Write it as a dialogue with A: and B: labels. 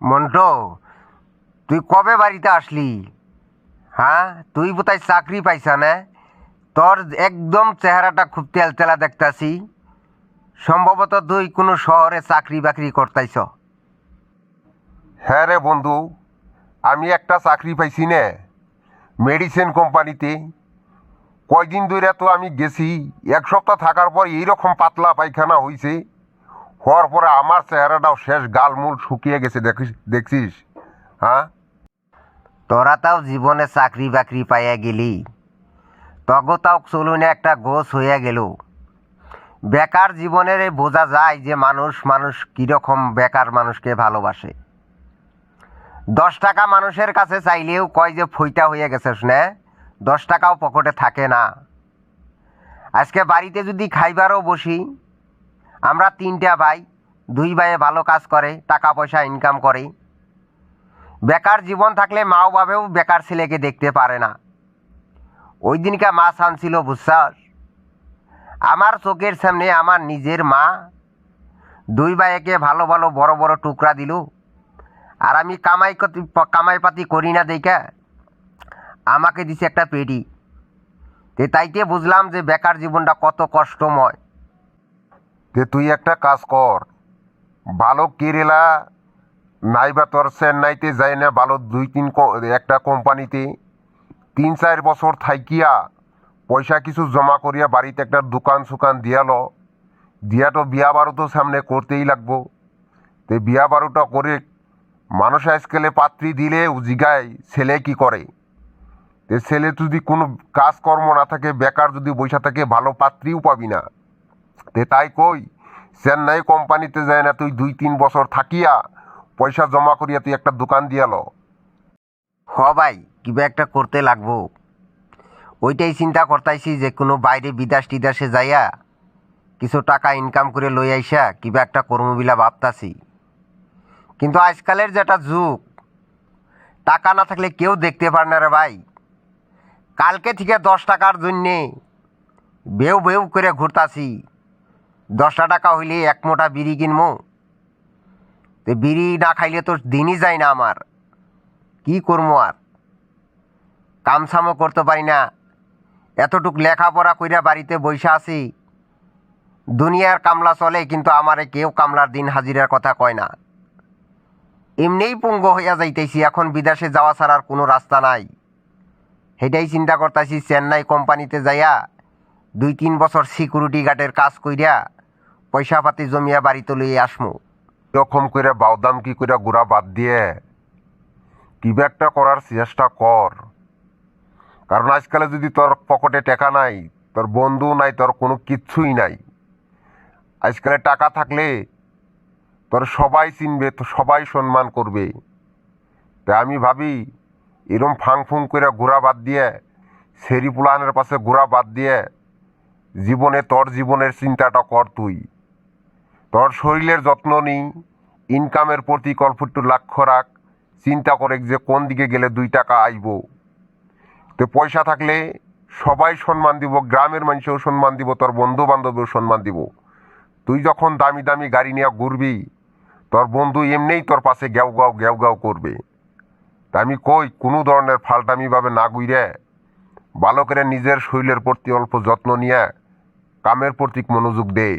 A: মন্টু, তুই কবে বাড়িতে আসলি? হ্যাঁ, তুই বোধহয় চাকরি পাইছা না? তোর একদম চেহারাটা খুব তেলতেলা দেখতাছি। সম্ভবত তুই কোনো শহরে চাকরি বাকরি করতাইছ।
B: হ্যাঁ রে বন্ধু, আমি একটা চাকরি পাইছি নে মেডিসিন কোম্পানিতে। কয়দিন ধরে তো আমি গেছি, এক সপ্তাহ থাকার পর এইরকম পাতলা পায়খানা হইছে। হওয়ার পরে আমার চেহারাটাও শেষ, গালমূল শুকিয়ে গেছে, দেখছিস? হ্যাঁ,
A: তোরা তাও জীবনে চাকরি বাকরি পাইয়া গেলি, তগো তাও চলুনে একটা গোছ হইয়া গেল। বেকার জীবনের বোঝা যায় যে মানুষ মানুষ কীরকম বেকার মানুষকে ভালোবাসে। 10 টাকা মানুষের কাছে চাইলেও কয় যে ফইটা হয়ে গেছিস না, 10 টাকাও পকেটে থাকে না। আজকে বাড়িতে যদি খাইবারও বসি, আমরা 3টা ভাই, 2 ভাইয়ে ভালো কাজ করে, টাকা পয়সা ইনকাম করে। বেকার জীবন থাকলে মাও বাবেও বেকার ছেলেকে দেখতে পারে না। ওই দিনকে মাছ আনছিল বুঝছাস, আমার চোখের সামনে আমার নিজের মা 2 ভাইকে ভালো ভালো বড় বড় টুকরা দিল, আর আমি কামাই পাতি করি না দেখা আমাকে দিছে একটা পেটি। তাইতে বুঝলাম যে বেকার জীবনটা কত কষ্টময়।
B: যে তুই একটা কাজ কর, ভালো কেরালা নাইবা তোর চেন্নাইতে যাই না, ভালো একটা কোম্পানিতে 3-4 বছর থাইকিয়া পয়সা কিছু জমা করিয়া বাড়িতে একটা দোকান সুকান দিয়ালো। দিয়া তো বিয়া বারো তো সামনে করতেই লাগবো। তে বিয়া বারোটা করে মানুষ আজকালে পাত্রী দিলে জিগায় ছেলে কি করে। তে ছেলে যদি কোনো কাজকর্ম না থাকে, বেকার যদি বৈশা থাকে, ভালো পাত্রীও পাবি না। তে তাই কই, চেন্নাই কোম্পানিতে যায় না, তুই 2-3 বছর থাকিয়া পয়সা জমা করিয়া তুই একটা দোকান দিয়ালো।
A: হ ভাই, কিবা একটা করতে লাগবো। ওইটাই চিন্তা করতাইছি যে কোনো বাইরে বিদেশ টিদেশে যাইয়া কিছু টাকা ইনকাম করে লই আইসা কিবা একটা কর্মবিলা ভাবতাছি। কিন্তু আজকালের যেটা যুগ, টাকা না থাকলে কেউ দেখতে পারে না রে ভাই। কালকে থেকে 10 টাকার জন্যে বেউ বেউ করে ঘুরতাছি। 10টা টাকা হইলে 1 মোটা বিড়ি কিনবো। তো বিড়ি না খাইলে তো দিনই যায় না আমার। কি করবো আর, কামসামও করতে পারি না। এতটুক লেখাপড়া কইরা বাড়িতে বইসা আছি। দুনিয়ার কামলা চলে, কিন্তু আমারে কেউ কামলার দিন হাজিরার কথা কয় না। এমনিই পঙ্গু হইয়া যাইতেছি, এখন বিদেশে যাওয়া ছাড়ার কোনো রাস্তা নাই। সেটাই চিন্তা করতেছি, চেন্নাই কোম্পানিতে যাইয়া 2-3 বছর সিকিউরিটি গার্ডের কাজ কইরা পয়সা পাতি জমিয়া বাড়িতে লইয়া আসমু।
B: এরকম করে বাউদাম কি করে ঘোরা বাদ দিয়ে কিবা একটা করার চেষ্টা কর। কারণ আজকালে যদি তোর পকেটে টাকা নাই, তোর বন্ধু নাই, তোর কোনো কিচ্ছুই নাই। আজকালে টাকা থাকলে তোর সবাই চিনবে, তো সবাই সম্মান করবে। তাই আমি ভাবি, এরম ফাং ফুং করে ঘোরা বাদ দিয়ে, সেরি পুলানের পাশে ঘোরা বাদ দিয়ে জীবনে তোর জীবনের চিন্তাটা কর। তুই তোর শরীরের যত্ন নি, ইনকামের প্রতি অল্প একটু লক্ষ্য রাখ। চিন্তা করে যে কোন দিকে গেলে 2 টাকা আইব। তো পয়সা থাকলে সবাই সম্মান দিব, গ্রামের মানুষেও সম্মান দিব, তোর বন্ধু বান্ধবেও সম্মান দিব। তুই যখন দামি দামি গাড়ি নিয়ে ঘুরবি, তোর বন্ধু এমনিই তোর পাশে গ্যাও গাও করবে। তা আমি কই, কোনো ধরনের ফালটামিভাবে না ঘুরে ভালো করে নিজের শরীরের প্রতি অল্প যত্ন নিয়ে কামের প্রতি মনোযোগ দে।